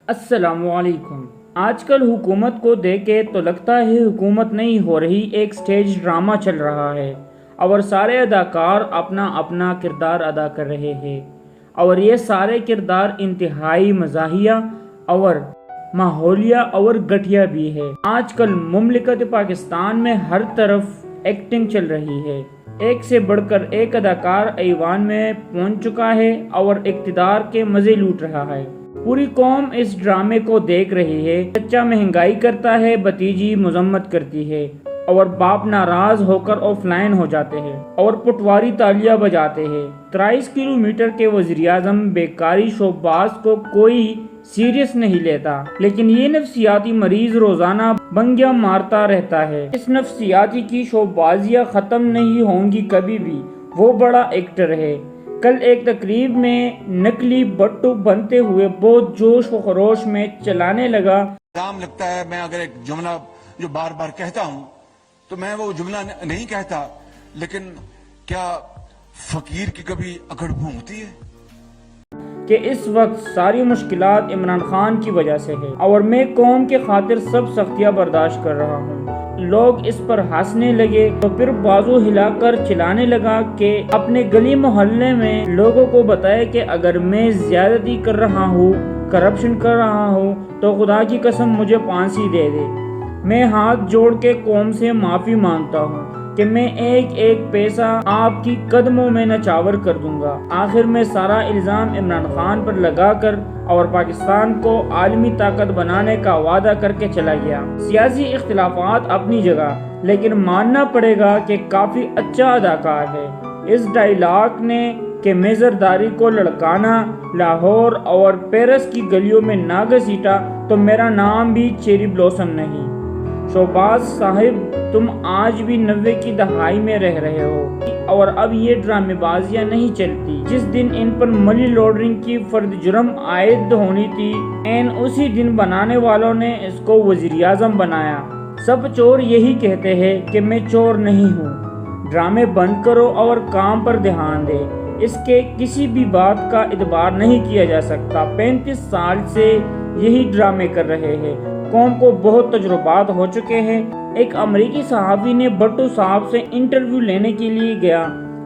अस्सलाम वालेकुम। आजकल हुकूमत को देखे तो लगता है हुकूमत नहीं हो रही, एक स्टेज ड्रामा चल रहा है और सारे अदाकार अपना अपना किरदार अदा कर रहे हैं और ये सारे किरदार इंतहाई मज़ाहिया और माहौलिया और घटिया भी है। आजकल मुमलिकत पाकिस्तान में हर तरफ एक्टिंग चल रही है, एक से बढ़कर एक अदाकार ऐवान में पहुंच चुका है और इक़्तिदार के मज़े लूट रहा है। पूरी कौम इस ड्रामे को देख रही है। बच्चा महंगाई करता है, भतीजी मजम्मत करती है और बाप नाराज होकर ऑफलाइन हो जाते हैं और पटवारी तालियां बजाते हैं। 23 किलोमीटर के वज़ीर-ए-आज़म बेकारी शोबाज को कोई सीरियस नहीं लेता, लेकिन ये नफ्सियाती मरीज रोजाना बंगियां मारता रहता है। इस नफ्सियाती की शोबाजियां खत्म नहीं होंगी कभी भी। वो बड़ा एक्टर है। कल एक तकरीब में नकली बट्टू बनते हुए बहुत जोश व खरोश में चलाने लगा। काम लगता है मैं अगर एक जुमला जो बार बार कहता हूं तो मैं वो जुमला नहीं कहता, लेकिन क्या फकीर की कभी अकड़ भूंगती है कि इस वक्त सारी मुश्किलात इमरान खान की वजह से है और मैं कौम के खातिर सब सख्तियां बर्दाश्त कर रहा हूँ। लोग इस पर हंसने लगे तो फिर बाजू हिलाकर चिल्लाने लगा कि अपने गली मोहल्ले में लोगों को बताए कि अगर मैं ज्यादती कर रहा हूँ, करप्शन कर रहा हूँ तो खुदा की कसम मुझे फांसी दे दे। मैं हाथ जोड़ के कौम से माफी मांगता हूँ कि मैं एक एक पैसा आपकी कदमों में नचावर कर दूंगा। आखिर में सारा इल्जाम इमरान खान पर लगाकर और पाकिस्तान को आलमी ताकत बनाने का वादा करके चला गया। सियासी इख्तिलाफात अपनी जगह, लेकिन मानना पड़ेगा कि काफी अच्छा अदाकार है। इस डायलॉग ने कि मेजरदारी को लड़काना, लाहौर और पेरिस की गलियों में ना घसीटा तो मेरा नाम भी चेरी ब्लॉसम नहीं। शोबाज साहिब, तुम आज भी 90 की दहाई में रह रहे हो और अब ये ड्रामेबाजियां नहीं चलती। जिस दिन इन पर मनी लॉन्ड्रिंग की फर्द जुर्म आयद होनी थी, एन उसी दिन बनाने वालों ने इसको वज़ीर-ए-आज़म बनाया। सब चोर यही कहते हैं कि मैं चोर नहीं हूँ। ड्रामे बंद करो और काम पर ध्यान दे। इसके किसी भी बात का इतबार नहीं किया जा सकता। 35 साल से यही ड्रामे कर रहे हैं। कौम को बहुत तजुर्बात हो चुके हैं। एक अमेरिकी सहाफ़ी ने भट्टो साहब से इंटरव्यू लेने के लिए गया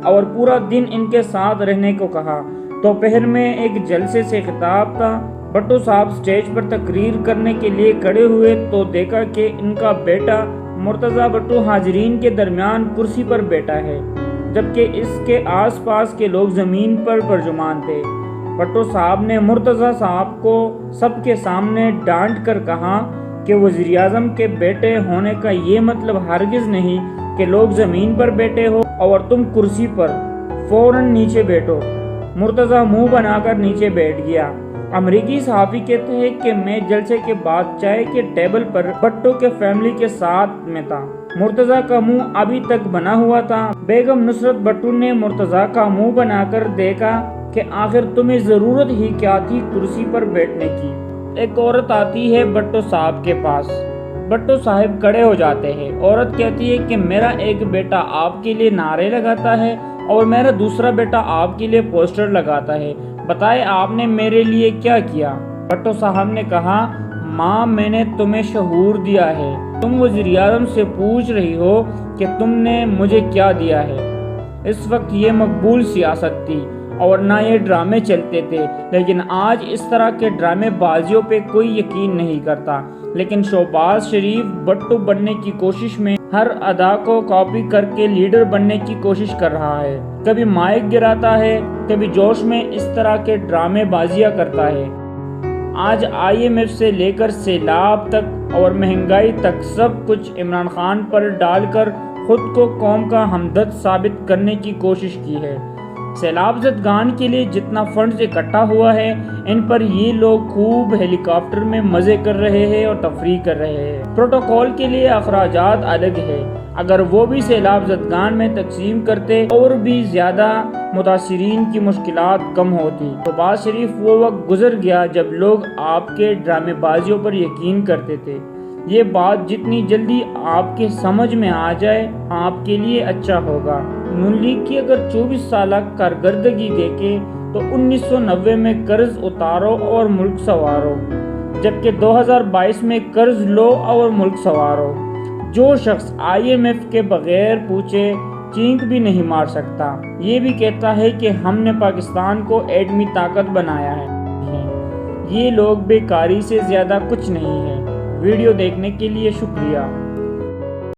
और पूरा दिन इनके साथ रहने को कहा। दोपहर में एक जलसे से खिताब था। भट्टो साहब स्टेज पर तकरीर करने के लिए खड़े हुए तो देखा कि इनका बेटा मुर्तज़ा भट्टो हाजिरीन के दरमियान कुर्सी पर बैठा है, जबकि इसके आसपास के लोग ज़मीन पर तर्जुमान थे। भट्टो साहब ने मुर्तज़ा साहब को सबके सामने डांट कर कहा कि वज़ीर-ए-आज़म के बेटे होने का ये मतलब हरगिज़ नहीं कि लोग ज़मीन पर बैठे हो और तुम कुर्सी पर फौरन नीचे बैठो। मुर्तज़ा मुंह बनाकर नीचे बैठ गया। अमेरिकी सहाफ़ी कहते हैं कि मैं जलसे के बाद चाय के टेबल पर भट्टो के फैमिली के साथ में था। मुर्तज़ा का मुंह अभी तक बना हुआ था। बेगम नुसरत भट्टो ने मुर्तज़ा का मुंह बनाकर देखा कि आखिर तुम्हें ज़रूरत ही क्या थी कुर्सी पर बैठने की। एक औरत आती है भट्टो साहब के पास। भट्टो साहब खड़े हो जाते हैं। औरत कहती है कि मेरा एक बेटा आपके लिए नारे लगाता है और मेरा दूसरा बेटा आपके लिए पोस्टर लगाता है। बताए आपने मेरे लिए क्या किया? भट्टो साहब ने कहा, माँ मैंने तुम्हें शहूर दिया है। तुम वज़ीर-ए-आज़म से पूछ रही हो कि तुमने मुझे क्या दिया है। इस वक्त ये मकबूल सियासत थी और ना ये ड्रामे चलते थे, लेकिन आज इस तरह के ड्रामे बाजियों पे कोई यकीन नहीं करता। लेकिन शोबाज शरीफ भट्टो बनने की कोशिश में हर अदा को कॉपी करके लीडर बनने की कोशिश कर रहा है। कभी माइक गिराता है, कभी जोश में इस तरह के ड्रामे बाजियां करता है। आज IMF से लेकर सैलाब तक और महंगाई तक सब कुछ इमरान खान पर डालकर खुद को कौम का हमदर्द साबित करने की कोशिश की है। सैलाब ज़दगान के लिए जितना फंड्स इकट्ठा हुआ है, इन पर ये लोग खूब हेलीकॉप्टर में मज़े कर रहे हैं और तफरीह कर रहे हैं। प्रोटोकॉल के लिए अखराजात अलग है। अगर वो भी सैलाब ज़दगान में तकसीम करते और भी ज़्यादा मुतासिरीन की मुश्किलात कम होती। शोबाज शरीफ वो वक्त गुजर गया जब लोग आपके ड्रामेबाजियों पर यकीन करते थे। ये बात जितनी जल्दी आपके समझ में आ जाए आपके लिए अच्छा होगा। नून लीग की अगर 24 साल कारकर्दगी देखे तो 1990 में कर्ज उतारो और मुल्क संवारो। جبکہ 2022 میں قرض لو اور ملک سنوارو۔ جو شخص IMF کے بغیر پوچھے چینک بھی نہیں مار سکتا، یہ بھی کہتا ہے کہ ہم نے پاکستان کو ایٹمی طاقت بنایا ہے۔ یہ لوگ بیکاری سے زیادہ کچھ نہیں ہیں۔ ویڈیو دیکھنے کے لیے شکریہ۔